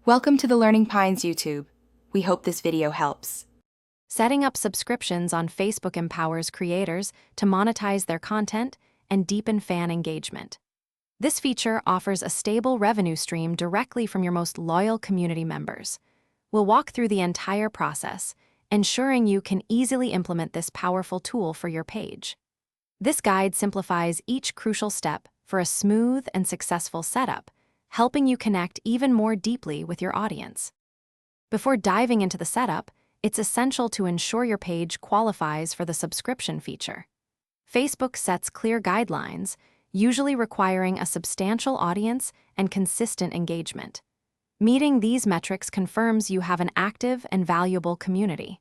Welcome to the Learning Pines YouTube. We hope this video helps. Setting up subscriptions on Facebook empowers creators to monetize their content and deepen fan engagement. This feature offers a stable revenue stream directly from your most loyal community members. We'll walk through the entire process, ensuring you can easily implement this powerful tool for your page. This guide simplifies each crucial step for a smooth and successful setup, helping you connect even more deeply with your audience. Before diving into the setup, it's essential to ensure your page qualifies for the subscription feature. Facebook sets clear guidelines, usually requiring a substantial audience and consistent engagement. Meeting these metrics confirms you have an active and valuable community.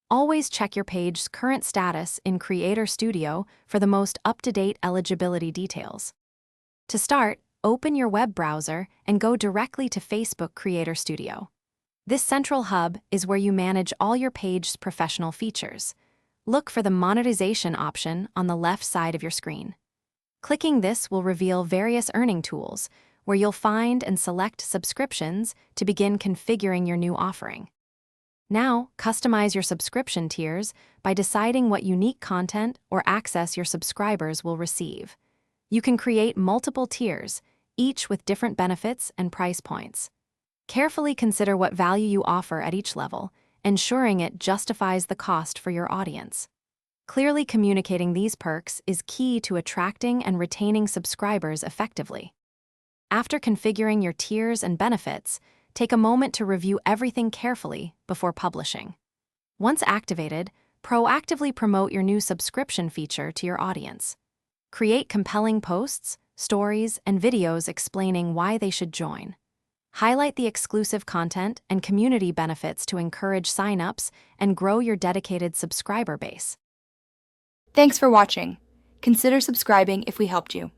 Always check your page's current status in Creator Studio for the most up-to-date eligibility details. To start, open your web browser and go directly to Facebook Creator Studio. This central hub is where you manage all your page's professional features. Look for the monetization option on the left side of your screen. Clicking this will reveal various earning tools, where you'll find and select subscriptions to begin configuring your new offering. Now, customize your subscription tiers by deciding what unique content or access your subscribers will receive. You can create multiple tiers, each with different benefits and price points. Carefully consider what value you offer at each level, ensuring it justifies the cost for your audience. Clearly communicating these perks is key to attracting and retaining subscribers effectively. After configuring your tiers and benefits, take a moment to review everything carefully before publishing. Once activated, proactively promote your new subscription feature to your audience. Create compelling posts, stories, and videos explaining why they should join. Highlight the exclusive content and community benefits to encourage sign-ups and grow your dedicated subscriber base. Thanks for watching. Consider subscribing if we helped you.